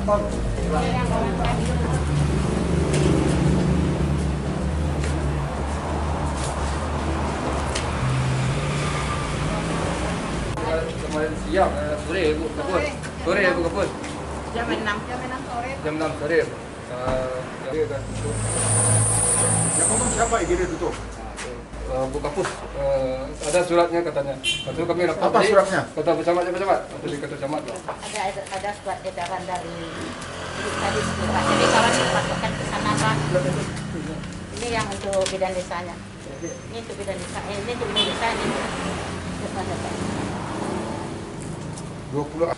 gampang. Kemarin siang, sore Bu Kapus. Sore Bu Kapus. Jam 6 sore. Jam 6 sore. Yang ngomong siapa IGD tutup? Bu Kapus, ada suratnya katanya. Lalu kami lapor. Apa suratnya? Kata bersama atau di kata camat lah. Ada surat edaran dari tadi Pak. Jadi kalau dipasukkan ke sana Pak. Ini yang untuk bidan desanya. Ini untuk bidan desa. Ini untuk bidan desa ini. Depannya Pak. 20.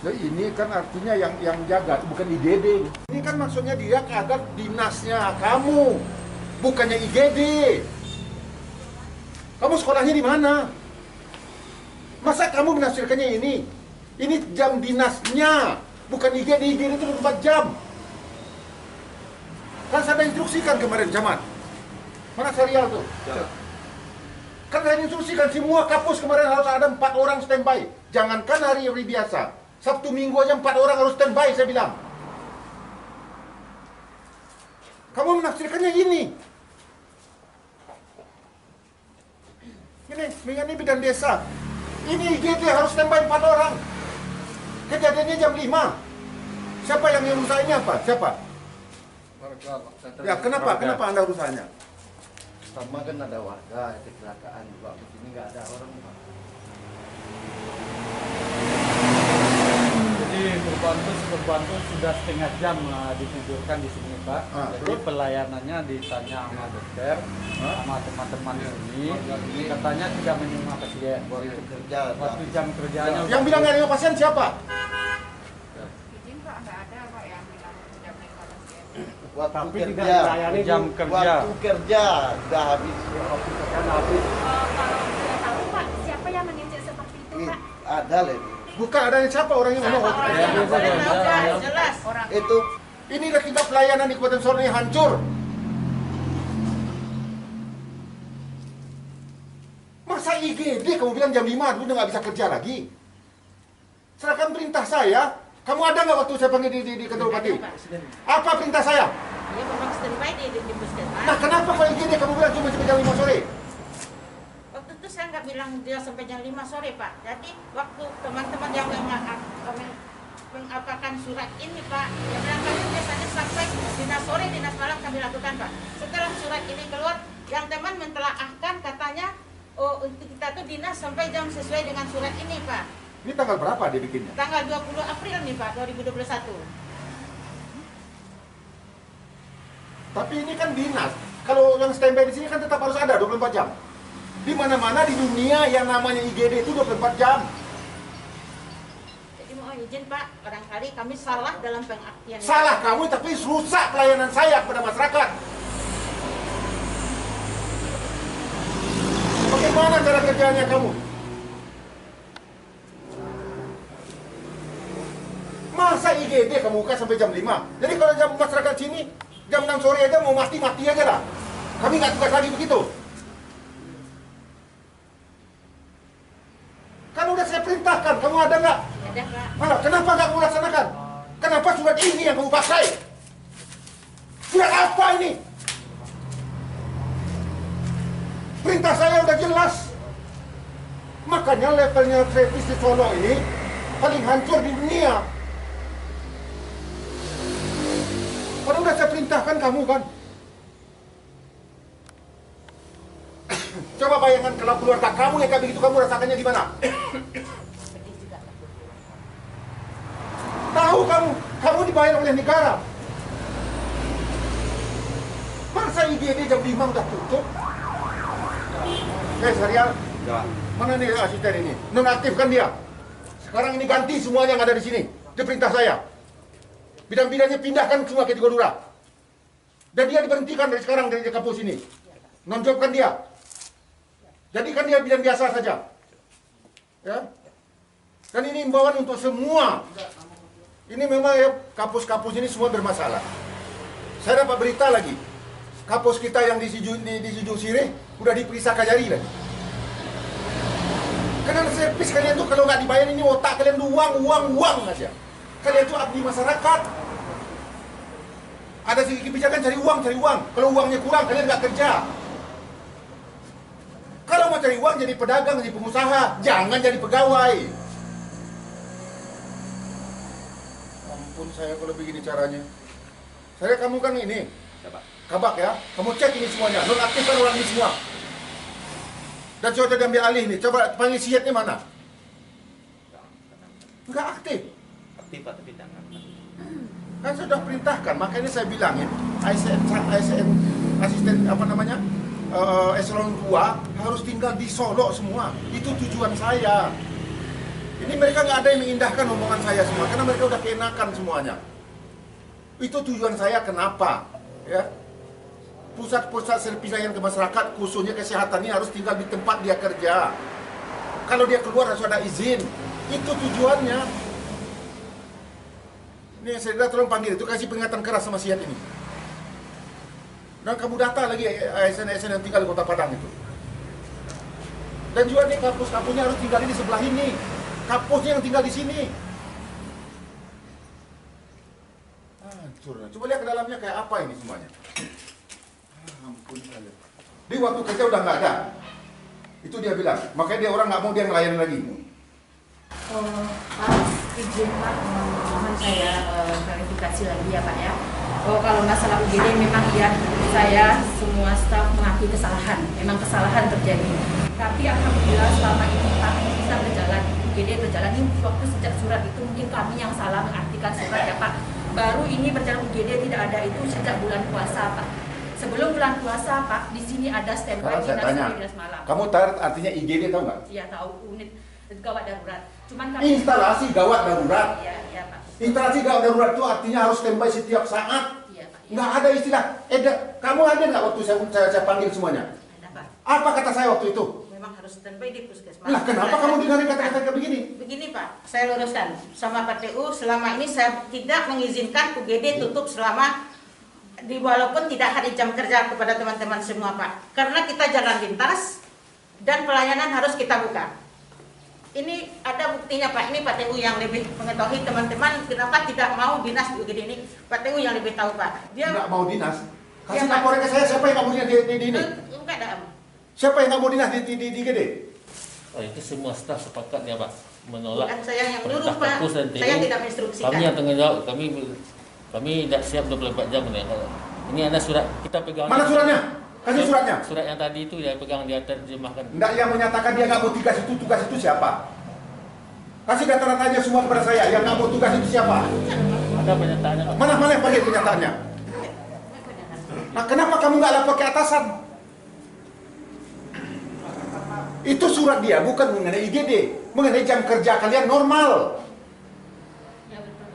Nah, ini kan artinya yang jaga bukan IGD. Ini kan maksudnya dia kadar dinasnya kamu, bukannya IGD. Kamu sekolahnya di mana? Masa kamu menafsirkannya ini? Ini jam dinasnya, bukan IGD. IGD itu 24 jam. Kan saya instruksikan kemarin camat. Mana serial tuh? Ya. Kan saya instruksikan semua kapus kemarin harus ada 4 orang standby. Jangankan hari-hari biasa. Sabtu Minggu aja 4 orang harus standby, saya bilang. Kamu menafsirkannya ini. Ini bidan desa. Ini IGD harus standby 4 orang. Kejadiannya jam 5. Siapa yang rusak ini apa? Siapa? Ya, kenapa Anda rusaknya? Sama kan ada warga kecelakaan juga, di sini nggak ada orang Pak. Jadi korban tuh sudah setengah jam ditidurkan di sini Pak. Jadi terus? pelayanannya ditanya sama dokter, sama teman-teman di sini, katanya tidak menerima pasien. Waktu kerja, Waktu jam kerjanya. Yang bilang nggak ada pasien siapa? Izin Pak, enggak ada Pak yang bilang tidak menerima pasien. waktu Tapi tidak kerja, dilayani jam kerja. waktu kerja udah habis. Kalau tidak tahu Pak, siapa yang mengecek seperti itu Pak? Ada lah Bukan ada siapa orangnya ngomong. Jelas orang itu. Inilah kita pelayanan di Kabupaten Sorong ini hancur. Masa IGD kamu bilang jam 5 dulu udah nggak bisa kerja lagi? Serahkan perintah saya. Kamu ada nggak waktu saya panggil di kantor bupati? Apa perintah saya? dia memang standby di puskesmas. Nah kenapa kalau IGD kamu bilang cuma sampai jam 5 sore? Waktu itu saya nggak bilang dia sampai jam 5 sore Pak. Jadi waktu teman-teman yang mengapakan surat ini Pak, dia bilang kami biasanya sampai dinas sore, dinas malam kami lakukan Pak. Setelah surat ini keluar, yang teman mentelaahkan katanya, oh untuk kita tuh dinas sampai jam sesuai dengan surat ini Pak. Ini tanggal berapa dia bikinnya? Tanggal 20 April nih Pak, 2021. Tapi ini kan dinas. Kalau yang standby di sini kan tetap harus ada 24 jam. Di mana-mana di dunia yang namanya IGD itu 24 jam. Jadi mau izin Pak, barangkali kami salah dalam pengertian. Salah kamu tapi rusak pelayanan saya kepada masyarakat. Bagaimana cara kerjanya kamu? Masa IGD kamu buka sampai jam 5? Jadi kalau jam masyarakat sini, jam 6 sore aja mau mati-mati aja lah. Kami nggak tugas lagi begitu. Kan udah saya perintahkan, kamu ada nggak? Ada Pak. Mana? Kenapa nggak kamu laksanakan? Kenapa surat ini yang kamu pakai? Surat apa ini? Perintah saya udah jelas. Makanya levelnya Travis di Solo ini paling hancur di dunia. Padahal udah saya perintahkan kamu kan. Coba bayangkan kalau keluarga kamu yang kayak begitu, kamu rasakannya gimana? Tahu kamu dibayar oleh negara. Masa IGD jam 5 udah tutup? Serial? Ya. Mana nih asisten ini? Nonaktifkan dia. Sekarang ini ganti semua yang ada di sini. Itu perintah saya. Bidang-bidangnya pindahkan semua ke Tigodura. Dan dia diberhentikan dari sekarang dari kampus ini. Nonjobkan dia. Jadikan dia bidang biasa saja. Ya. Dan ini imbauan untuk semua. Ini memang ya, kampus-kampus ini semua bermasalah. Saya dapat berita lagi. Kampus kita yang di Sijung Sirih udah diperiksa Kajari lagi. Karena servis kalian tuh kalau nggak dibayar ini otak kalian tuh uang aja. Kalian itu abdi masyarakat. Ada kebijakan cari uang. Kalau uangnya kurang, kalian nggak kerja. Kalau mau cari uang, jadi pedagang, jadi pengusaha. Jangan jadi pegawai. Ampun saya kalau begini caranya. Saya kamu kan ini, kabak ya. Kamu cek ini semuanya. Nonaktifkan orang ini semua. Dan coba diambil alih nih. Coba panggil sihatnya mana? Nggak aktif. Aktif Pak, tapi jangan. Kan sudah perintahkan, makanya saya bilangin ASN asisten apa namanya eselon 2 harus tinggal di Solo semua. Itu tujuan saya. Ini mereka nggak ada yang mengindahkan omongan saya semua karena mereka udah keenakan semuanya. Itu tujuan saya kenapa ya. Pusat-pusat servis layanan ke masyarakat khususnya kesehatan ini harus tinggal di tempat dia kerja. Kalau dia keluar harus ada izin. Itu tujuannya. Nih, saya tolong panggil itu, kasih peringatan keras sama sihat ini. Dan kamu data lagi ASN-ASN yang tinggal di Kota Padang itu. Dan juga nih kapus-kapusnya harus tinggal di sebelah ini. Kapusnya yang tinggal di sini. Hancur. Coba lihat ke dalamnya kayak apa ini semuanya. Ampun saya. Di waktu kerja udah nggak ada. Itu dia bilang. Makanya dia orang nggak mau dia ngelayan lagi. Pak, izin Pak, mohon saya klarifikasi lagi ya Pak ya. Kalau masalah UGD memang ya saya semua staf mengakui kesalahan, memang kesalahan terjadi. Tapi alhamdulillah selama ini Pak bisa berjalan, UGD berjalan ini waktu sejak surat itu mungkin kami yang salah mengartikan surat ya Pak. Baru ini berjalan UGD tidak ada itu sejak bulan puasa Pak. Sebelum bulan puasa Pak, di sini ada standby dinas malam. Kamu tahu artinya IGD tahu nggak? Iya tahu, unit gawat darurat. Cuman kami Instalasi gawat darurat. Iya Pak. Instalasi gawat darurat itu artinya harus standby setiap saat. Iya Pak. Nggak ada istilah. Kamu ada nggak waktu saya panggil semuanya? Ada Pak. Apa kata saya waktu itu? Memang harus standby di puskesmas. Lah kenapa kamu dengerin kata-kata kayak begini? Begini Pak, saya luruskan sama PTU selama ini saya tidak mengizinkan UGD tutup selama walaupun tidak hari jam kerja kepada teman-teman semua Pak. Karena kita jalan lintas dan pelayanan harus kita buka. Ini ada buktinya Pak, ini Pak TU yang lebih mengetahui teman-teman kenapa tidak mau dinas di UGD ini. Pak TU yang lebih tahu Pak. Dia Nggak mau dinas? Iya, Kasih Pak. laporan ke saya, siapa yang nggak mau dinas di ini? Enggak ada. Siapa yang nggak mau dinas di IGD? Oh, itu semua staf sepakat ya Pak menolak. Bukan saya yang perintah nyuruh Pak. kapus dan TU. Saya tidak menginstruksikan. Kami yang tanggung jawab, kami tidak siap 24 jam ya. Ini ada surat kita pegang. Mana suratnya? Kasih suratnya. Surat yang tadi itu ya pegang dia terjemahkan. Nggak, yang menyatakan dia nggak mau tugas itu siapa? Kasih data-datanya semua kepada saya. Yang nggak mau tugas itu siapa? Ada pernyataannya Pak. Mana panggil pernyataannya? Nah, kenapa kamu nggak lapor ke atasan? Itu surat dia, bukan mengenai IGD, mengenai jam kerja kalian normal. Ya betul.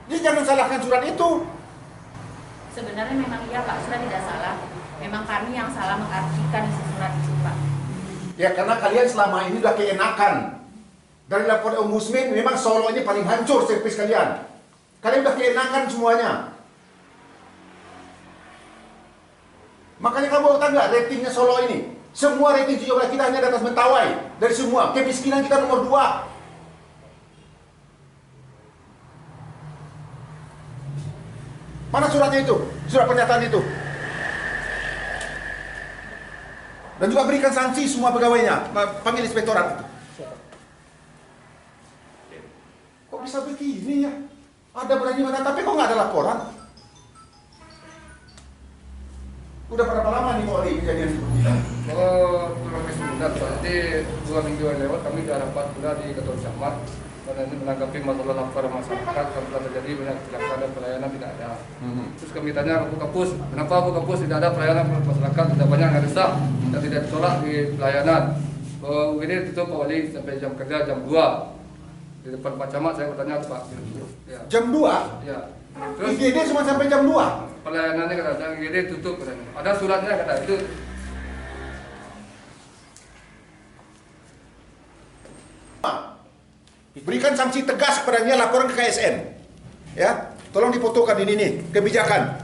Jadi jangan salahkan surat itu. Sebenarnya memang iya Pak, surat tidak salah. Memang kami yang salah mengartikan isi surat itu Pak. Ya karena kalian selama ini udah keenakan. Dari laporan Ombudsman memang Solo ini paling hancur servis kalian. Kalian udah keenakan semuanya. Makanya kamu tahu nggak ratingnya Solo ini? Semua rating 17 kita hanya di atas Mentawai. Dari semua, kemiskinan kita nomor 2. Mana suratnya itu? Surat pernyataan itu. Dan juga berikan sanksi semua pegawainya. Panggil inspektorat itu. Kok bisa begini ya? Ada berani mana, tapi kok nggak ada laporan? Udah berapa lama nih Pak Oli kejadian seperti ini? Kalau kurang lebih sebentar Pak, jadi 2 minggu yang lewat kami sudah rapat juga di Ketua Camat karena ini menanggapi masalah laporan masyarakat yang telah terjadi banyak kecelakaan dan pelayanan tidak ada. Terus kami tanya ke Bu Kapus, kenapa Bu Kapus tidak ada pelayanan masyarakat, tidak banyak yang rusak dan tidak ditolak di pelayanan. Ini tutup Pak Wali sampai jam kerja jam 2 di depan Pak Camat saya bertanya Pak. Ya. Jam 2? Ya. Terus IGD cuma sampai jam 2? pelayanannya kata IGD tutup katanya. Ada suratnya kata itu. Berikan sanksi tegas kepadanya, laporan ke KSN. Ya, tolong difotokan ini nih kebijakan.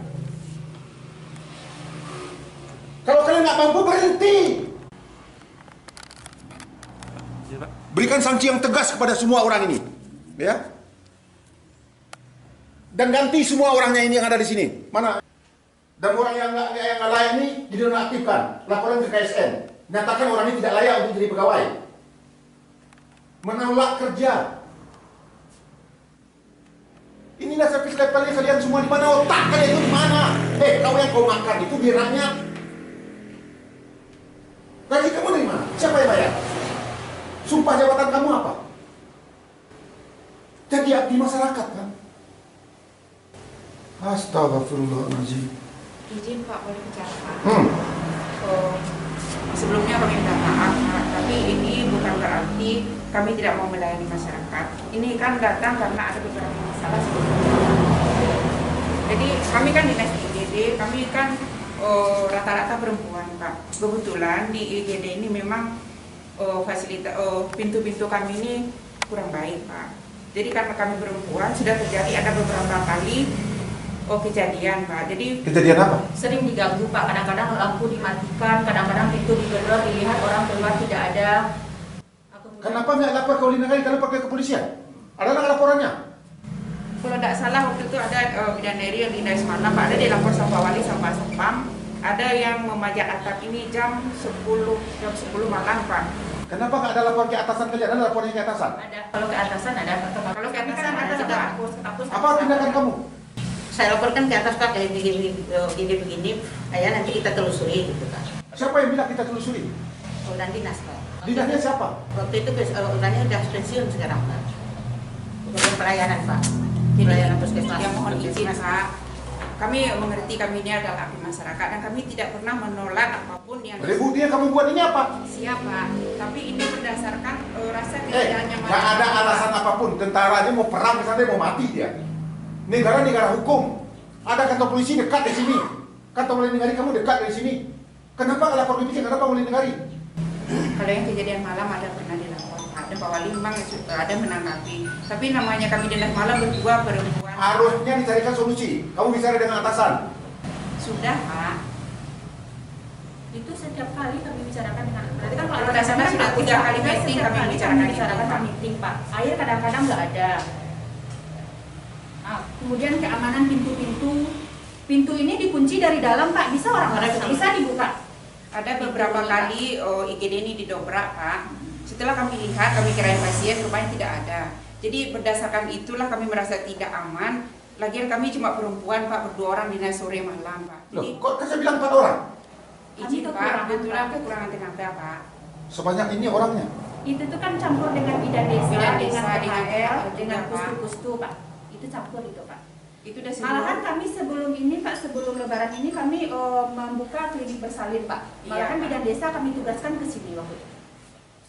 Kalau kalian nggak mampu berhenti. Berikan sanksi yang tegas kepada semua orang ini. Ya. Dan ganti semua orangnya ini yang ada di sini. Mana? Dan orang yang nggak layak ini dinonaktifkan. Laporan ke KSN. Nyatakan orang ini tidak layak untuk jadi pegawai. Menolak kerja. Inilah servis levelnya kalian semua di mana, otak kalian itu di mana? Kau yang kau makan itu biranya. Gaji kamu dari mana? Siapa yang bayar? Sumpah jabatan kamu apa? Jadi abdi masyarakat kan? Astagfirullahaladzim. Izin Pak, boleh bicara Pak? Sebelumnya kami minta maaf, Pak, tapi ini bukan berarti kami tidak mau melayani masyarakat. Ini kan datang karena ada beberapa masalah sebelumnya. Jadi kami kan dinas IGD, kami kan rata-rata perempuan, Pak. Kebetulan di IGD ini memang fasilitas pintu-pintu kami ini kurang baik, Pak. Jadi karena kami perempuan sudah terjadi ada beberapa kali kejadian, Pak. Jadi kejadian apa? Sering diganggu Pak, kadang-kadang lampu dimatikan, kadang-kadang pintu digedor, dilihat orang keluar tidak ada. Kenapa nggak lapor ke Ulinegari, kalau pakai kepolisian? Ada nggak laporannya? Kalau tidak salah waktu itu ada bidadari yang dinda semalam, Pak, ada dilapor sama Pak Wali sama Satpam. Ada yang memajak atap ini jam 10 malam, Pak. Kenapa nggak ada laporan ke atasan kalian? Ada laporannya ke atasan? Ada. Kalau ke atasan ada. Kalau ke atasan ada, Pak. Apa tindakan kamu? Saya laporkan ke atas, Pak, kayak begini, ayah nanti kita telusuri gitu, Pak. Siapa yang bilang kita telusuri? Urusan dinas, Pak. Dinasnya siapa? Waktu itu urusannya udah pensiun sekarang, Pak. Urusan pelayanan, Pak. Jadi Pelayanan puskesmas. yang mohon izin Puskesmas. Pak, kami mengerti kami ini adalah abdi masyarakat dan kami tidak pernah menolak apapun yang Buktinya kamu buat ini apa? siapa. Tapi ini berdasarkan rasa ketidaknyamanan. Nggak ada alasan apapun. Tentara ini mau perang, misalnya mau mati dia. Negara hukum. Ada kantor polisi dekat di sini. Kantor Ulinegari kamu dekat dari sini. Kenapa nggak lapor polisi? Kenapa Ulinegari? Kalau yang kejadian malam ada pernah dilapor, Pak. Dan Pak Wali memang ada menanggapi. Tapi namanya kami dinas malam berdua perempuan. Harusnya dicarikan solusi. Kamu bicara dengan atasan. Sudah, Pak. Itu setiap kali kami bicarakan dengan berarti kan kalau Pada sana sudah 3 kali meeting setiap kami kali bicarakan kan meeting Pak. Air kadang-kadang nggak ada. Nah, kemudian keamanan pintu ini dikunci dari dalam Pak. Bisa orang bisa dibuka. Ada beberapa kali IGD ini didobrak, Pak. Setelah kami lihat, kami kirain pasien, rupanya tidak ada. Jadi berdasarkan itulah kami merasa tidak aman. Lagian kami cuma perempuan, Pak, berdua orang dinas sore malam, Pak. Jadi Loh, kok saya bilang 4 orang? izin, Kami Pak, kekurangan, kebetulan Pak. kekurangan tenaga, Pak. Sebanyak ini orangnya. Itu tuh kan campur dengan bidan desa, Bidan dengan desa, dengan PHL, PHL, dengan Pak. pustu-pustu Pak. Itu campur itu Pak. Itu udah Malahan kami sebelum ini Pak, sebelum lebaran ini kami membuka klinik bersalin Pak. Iya, Malahan Pak. bidan desa kami tugaskan ke sini waktu itu.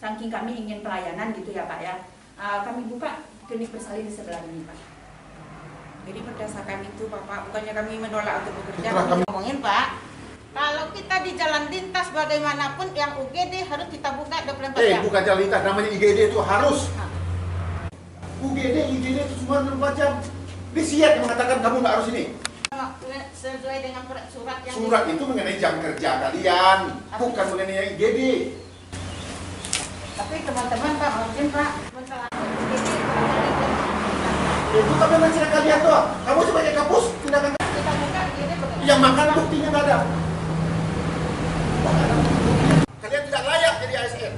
Saking kami ingin pelayanan gitu ya Pak ya. Kami buka klinik bersalin di sebelah ini Pak. Jadi berdasarkan itu, Bapak, bukannya kami menolak untuk bekerja. Setelah kami- Ngomongin, Pak. Kalau kita di jalan lintas bagaimanapun yang UGD harus kita buka 24 jam. Bukan jalan lintas, namanya IGD itu harus. UGD itu cuma 24 jam. Di siap yang mengatakan kamu nggak harus ini. Sesuai dengan surat yang Surat itu mengenai jam kerja kalian, bukan mengenai IGD. Tapi teman-teman, Pak, mungkin Pak, masalah UGD Itu tapi mencerah kalian tuh. Kamu sebagai kapus tindakan kita buka UGD bagaimana? yang makan buktinya nggak ada. Kalian tidak layak jadi ASN.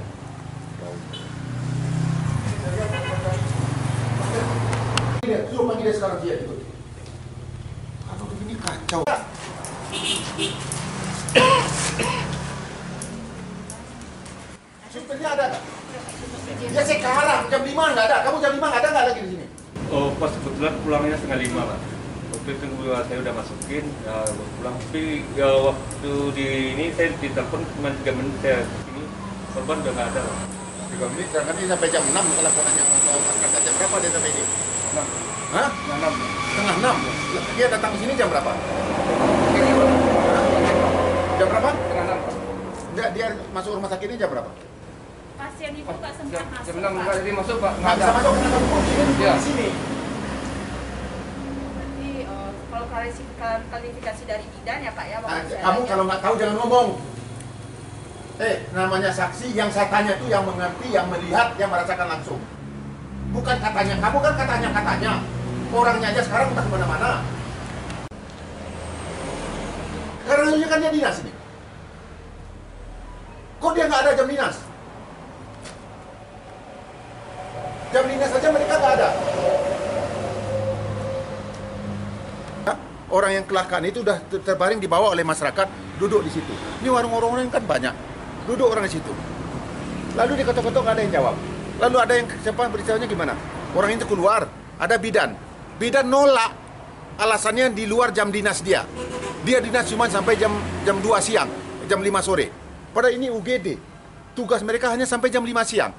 Suruh panggil dia sekarang dia ikut. Kalau begini kacau. Supirnya ada nggak? Ya sekarang jam 5 nggak ada. Kamu jam 5 nggak ada nggak lagi di sini? Oh, pas kebetulan pulangnya 4:30 Pak. Waktu itu saya udah masukin, pulang. Tapi waktu di ini saya ditelepon cuma 3 menit saya ini korban udah nggak ada Pak. 3 menit, kan ini sampai jam 6 kalau laporannya angkat jam berapa dia sampai ini? 6. Hah? 6. Setengah 6? Dia datang ke sini jam berapa? Jam berapa? Setengah 6 Pak. Enggak, dia masuk rumah sakit ini jam berapa? Pasien itu nggak sempat masuk Jam 6 Pak. nggak jadi masuk Pak. Nggak bisa masuk karena kamu Iya. di sini. Jadi kalau klarifikasi dari bidan ya Pak ya. Kamu kalau nggak tahu jangan ngomong. Namanya saksi yang saya tanya itu yang mengerti, yang melihat, yang merasakan langsung. Bukan katanya, kamu kan katanya. Orangnya aja sekarang entah kemana-mana. Karena ini kan dia dinas ini. Kok dia nggak ada jam dinas? Jam dinas saja mereka nggak ada. Orang yang kecelakaan itu udah terbaring dibawa oleh masyarakat, duduk di situ. Ini warung-warung kan banyak, duduk orang di situ. Lalu diketok-ketok nggak ada yang jawab. Lalu ada yang siapa beritanya gimana? Orang itu keluar, ada bidan. Bidan nolak, alasannya di luar jam dinas dia. Dia dinas cuma sampai jam 2 siang, jam 5 sore. Padahal ini UGD, tugas mereka hanya sampai jam 5 siang.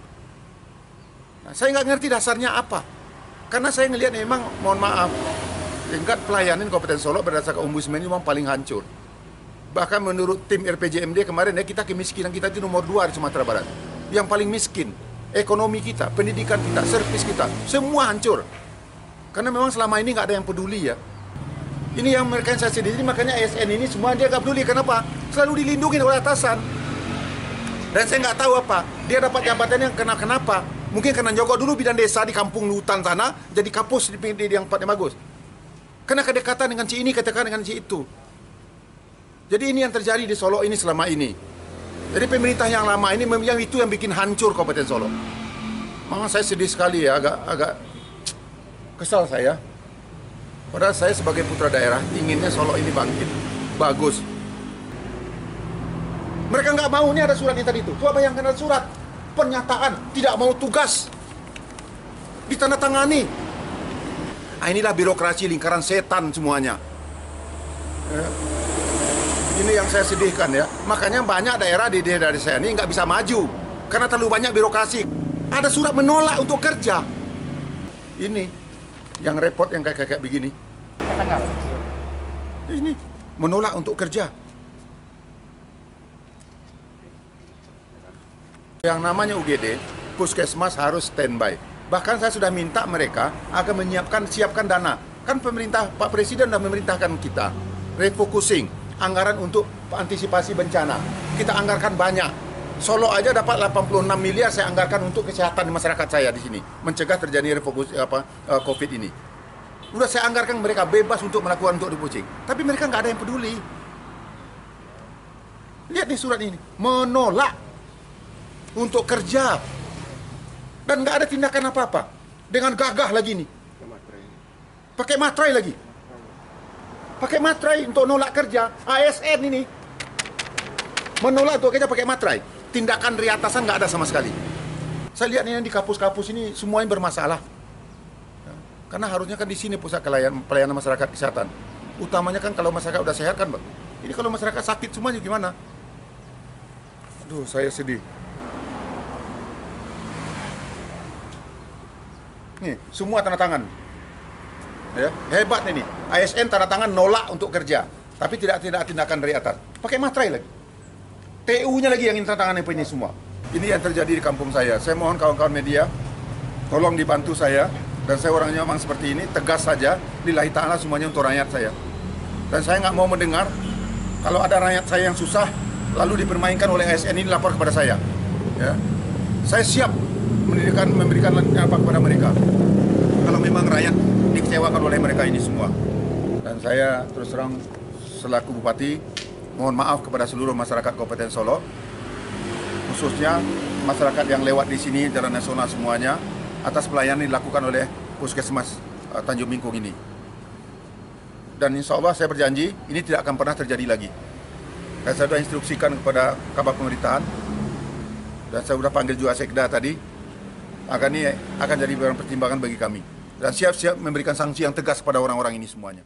Nah, saya nggak ngerti dasarnya apa. Karena saya ngelihat memang, mohon maaf, tingkat pelayanan Kabupaten Solo berdasarkan Ombudsman ini memang paling hancur. Bahkan menurut tim RPJMD kemarin ya, kita kemiskinan kita itu nomor 2 di Sumatera Barat. Yang paling miskin, ekonomi kita, pendidikan kita, servis kita, semua hancur. Karena memang selama ini nggak ada yang peduli ya. Ini yang mereka yang saya sedih, makanya ASN ini semua dia nggak peduli. Kenapa? Selalu dilindungi oleh atasan. Dan saya nggak tahu apa, dia dapat jabatan yang kenapa? Mungkin karena Joko dulu bidang desa di kampung hutan sana, jadi kapus di yang tempatnya bagus. Karena kedekatan dengan si ini, kedekatan dengan si itu. Jadi ini yang terjadi di Solo ini selama ini. Jadi pemerintah yang lama ini yang itu yang bikin hancur Kabupaten Solo. Memang saya sedih sekali ya, agak kesal saya. Padahal saya sebagai putra daerah inginnya Solo ini bangkit, bagus. Mereka nggak mau, ini ada surat yang tadi itu. Coba bayangkan ada surat pernyataan tidak mau tugas, ditandatangani. Nah, inilah birokrasi lingkaran setan semuanya. Ini yang saya sedihkan ya. Makanya banyak daerah di daerah saya ini nggak bisa maju karena terlalu banyak birokrasi. Ada surat menolak untuk kerja. Ini yang repot yang kayak begini. Ini menolak untuk kerja. Yang namanya UGD, puskesmas harus standby. Bahkan saya sudah minta mereka akan siapkan dana. Kan pemerintah, Pak Presiden sudah memerintahkan kita refocusing anggaran untuk antisipasi bencana. Kita anggarkan banyak. Solo aja dapat 86 miliar saya anggarkan untuk kesehatan masyarakat saya di sini, mencegah terjadi COVID ini. Udah saya anggarkan mereka bebas untuk melakukan untuk refocusing. Tapi mereka nggak ada yang peduli. Lihat nih surat ini, menolak untuk kerja. Dan nggak ada tindakan apa-apa. Dengan gagah lagi nih. Pakai materai lagi. Pakai materai untuk nolak kerja. ASN ini. Menolak untuk kerja pakai materai. Tindakan riatasan nggak ada sama sekali. Saya lihat ini di kapus-kapus ini semuanya bermasalah. Karena harusnya kan di sini pusat pelayanan masyarakat kesehatan. Utamanya kan kalau masyarakat udah sehat kan, Bang. Ini kalau masyarakat sakit semuanya gimana? Aduh, saya sedih. Nih, semua tanda tangan. Ya, hebat ini. ASN tanda tangan nolak untuk kerja, tapi tidak tindakan dari atas. Pakai materai lagi. TU-nya lagi yang tanda tangan ini semua. Ini yang terjadi di kampung saya. Saya mohon kawan-kawan media, tolong dibantu saya. Dan saya orangnya memang seperti ini, tegas saja. Lillahi ta'ala semuanya untuk rakyat saya. Dan saya nggak mau mendengar kalau ada rakyat saya yang susah, lalu dipermainkan oleh ASN ini lapor kepada saya. Ya. Saya siap memberikan apa kepada mereka kalau memang rakyat dikecewakan oleh mereka ini semua. Dan saya terus terang selaku bupati mohon maaf kepada seluruh masyarakat Kabupaten Solo, khususnya masyarakat yang lewat di sini jalan nasional semuanya, atas pelayanan yang dilakukan oleh Puskesmas Tanjung Bingkung ini. Dan insya Allah saya berjanji ini tidak akan pernah terjadi lagi. Dan saya sudah instruksikan kepada Kabak Pemerintahan dan saya sudah panggil juga Sekda tadi, agar ini akan jadi barang pertimbangan bagi kami. Dan siap-siap memberikan sanksi yang tegas kepada orang-orang ini semuanya.